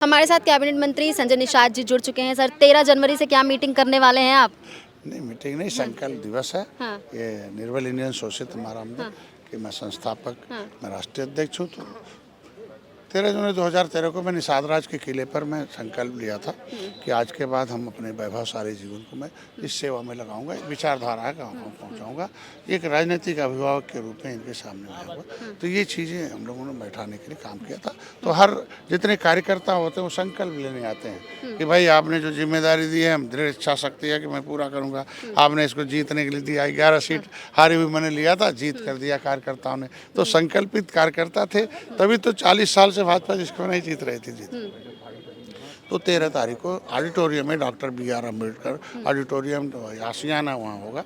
हमारे साथ कैबिनेट मंत्री संजय निषाद जी जुड़ चुके हैं। सर, 13 जनवरी से क्या मीटिंग करने वाले हैं आप? नहीं, मीटिंग नहीं, संकल्प दिवस है। हाँ। ये निर्बल इंडियन सोसाइटी हमारा अंदर कि मैं संस्थापक, मैं राष्ट्रीय अध्यक्ष हूँ। तो 13 जनवरी 2013 को मैं निषाद राज के किले पर मैं संकल्प लिया था कि आज के बाद हम अपने वैभवशाली जीवन को मैं इस सेवा में लगाऊंगा, एक विचारधारा है गाँव गाँव पहुँचाऊँगा, एक राजनीतिक अभिभावक के रूप में इनके सामने आऊँगा। तो ये चीज़ें हम लोगों ने बैठाने के लिए काम किया था। तो हर जितने कार्यकर्ता होते हैं वो संकल्प लेने आते हैं कि भाई आपने जो जिम्मेदारी दी है, हम दृढ़ इच्छा शक्ति है कि मैं पूरा करूँगा। आपने इसको जीतने के लिए दिया, 11 सीट हारी हुई मैंने लिया था, जीत कर दिया कार्यकर्ताओं ने। तो संकल्पित कार्यकर्ता थे, तभी तो 40 साल से भाजपा जिसको नहीं जीत रही थी जीत। तो 13 तारीख को ऑडिटोरियम में डॉक्टर BR अम्बेडकर ऑडिटोरियम आशियाना वहाँ होगा।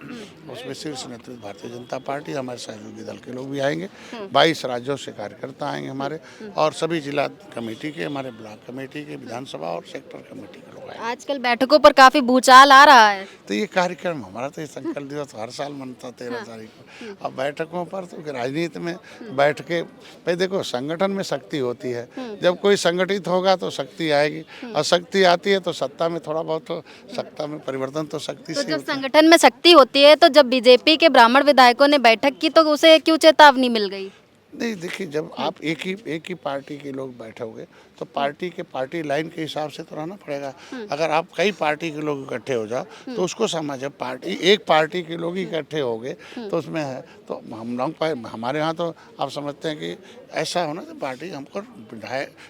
उसमें शीर्ष नेतृत्व भारतीय जनता पार्टी, हमारे सहयोगी दल के लोग भी आएंगे। 22 राज्यों से कार्यकर्ता आएंगे हमारे, और सभी जिला कमेटी के, हमारे ब्लॉक कमेटी के, विधानसभा और सेक्टर कमेटी के लोग आएंगे। आजकल बैठकों पर काफी भूचाल आ रहा है। तो ये कार्यक्रम हमारा, तो ये संकल्प दिवस हर साल मनता 13 तारीख को। अब बैठकों पर तो राजनीति में बैठ के भाई देखो, संगठन में शक्ति होती है। जब कोई संगठित होगा तो शक्ति आएगी, और शक्ति आती है तो सत्ता में थोड़ा बहुत, तो सत्ता में परिवर्तन तो शक्ति तो से जब होता है। संगठन में शक्ति होती है, तो जब बीजेपी के ब्राह्मण विधायकों ने बैठक की तो उसे क्यों चेतावनी मिल गई? नहीं देखिए, जब आप एक ही पार्टी के लोग बैठोगे तो पार्टी के पार्टी लाइन के हिसाब से तो रहना पड़ेगा। अगर आप कई पार्टी के लोग इकट्ठे हो जाओ तो उसको समझ, जब पार्टी एक पार्टी के लोग इकट्ठे हो गए तो उसमें है, तो हम लोग हमारे यहाँ तो आप समझते हैं कि ऐसा होना, तो पार्टी हमको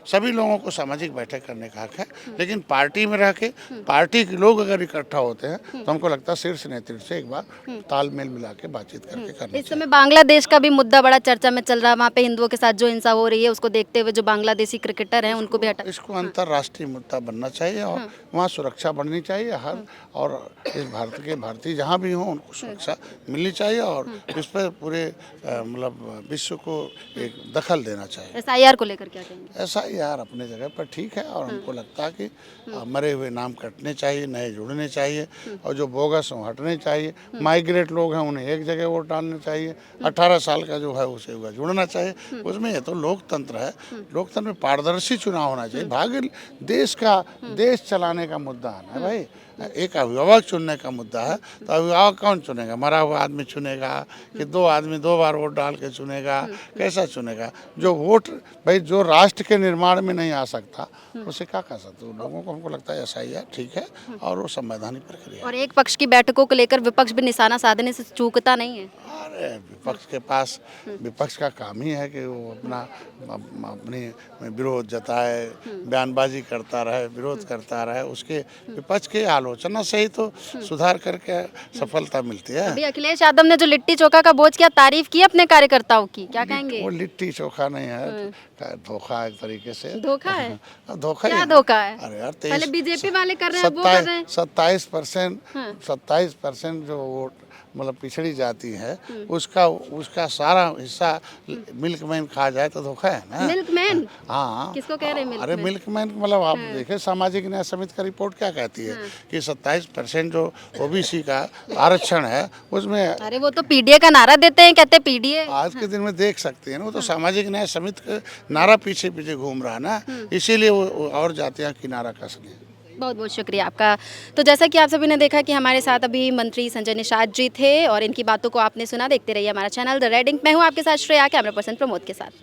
सभी लोगों को सामाजिक बैठक करने का हक है, लेकिन पार्टी में रह के पार्टी के लोग अगर इकट्ठा होते हैं तो हमको लगता है शीर्ष नेतृत्व से एक बार तालमेल मिला के बातचीत करके करना इस समय बांग्लादेश का भी मुद्दा बड़ा चर्चा में चल रहा है। वहाँ पे हिंदुओं के साथ जो हिंसा हो रही है, उसको देखते हुए जो बांग्लादेशी क्रिकेटर हैं उनको भी हटा। इसको अंतर्राष्ट्रीय मुद्दा बनना चाहिए, और वहाँ सुरक्षा बढ़नी चाहिए हर, और इस भारत के भारतीय जहाँ भी हों उनको सुरक्षा मिलनी चाहिए, और इस पर पूरे मतलब विश्व को एक दखल देना चाहिए। SIR को लेकर क्या कहेंगे? SIR अपने जगह पर ठीक है, और हमको लगता है कि मरे हुए नाम कटने चाहिए, नए जुड़ने चाहिए, और जो बोगस हों हटने चाहिए। माइग्रेट लोग हैं उन्हें एक जगह वोट डालना चाहिए। 18 साल का जो है उसे हुआ जुड़ना चाहिए। उसमें ये तो लोकतंत्र है, लोकतंत्र में पारदर्शी चुनाव होना चाहिए। भाग्य देश चलाने का मुद्दा है ना भाई, एक अभिभावक चुनने का मुद्दा है। तो अभिभावक कौन चुनेगा? मरा हुआ आदमी चुनेगा कि 2 आदमी 2 बार वोट डाल के चुनेगा? कैसा चुनेगा? जो वोट भाई जो राष्ट्र के निर्माण में नहीं आ सकता उसे क्या कर सकते? लोगों को हमको लगता है SIR ठीक है, और वो संवैधानिक प्रक्रिया। और एक पक्ष की बैठकों को लेकर विपक्ष भी निशाना साधने से चूकता नहीं है। अरे विपक्ष के पास, विपक्ष का काम ही है कि वो अपनी विरोध जताए, बयानबाजी करता रहे, विरोध करता रहे। उसके विपक्ष की आलोचना से ही तो सुधार करके सफलता मिलती है। अभी अखिलेश यादव ने जो लिट्टी चोखा का बोझ किया, तारीफ की अपने कार्यकर्ताओं की, क्या कहेंगे? वो लिट्टी चोखा नहीं है, धोखा एक तरीके से। धोखा है? धोखा क्या ही धोखा है? अरे यार, पहले बीजेपी वाले कर रहे हैं, वो कर रहे हैं। 27% जो वोट मतलब पिछड़ी जाती है, उसका सारा हिस्सा मिल्कमैन खा जाए तो धोखा है ना। मिल्कमैन? हाँ, किसको कह रहे हैं अरे मिल्कमैन मतलब आप देखें, सामाजिक न्याय समिति का रिपोर्ट क्या कहती है कि 27% जो OBC का आरक्षण है उसमें। अरे वो तो PDA का नारा देते हैं, कहते हैं PDA। आज के दिन में देख सकते हैं ना, वो तो सामाजिक न्याय समिति का नारा पीछे पीछे घूम रहा है ना, इसीलिए वो और जातियाँ किनारा कस गई। बहुत बहुत शुक्रिया आपका। तो जैसा कि आप सभी ने देखा कि हमारे साथ अभी मंत्री संजय निषाद जी थे, और इनकी बातों को आपने सुना। देखते रहिए हमारा चैनल द रेड इंक। मैं हूँ आपके साथ श्रेया, कैमरा पर्सन प्रमोद के साथ।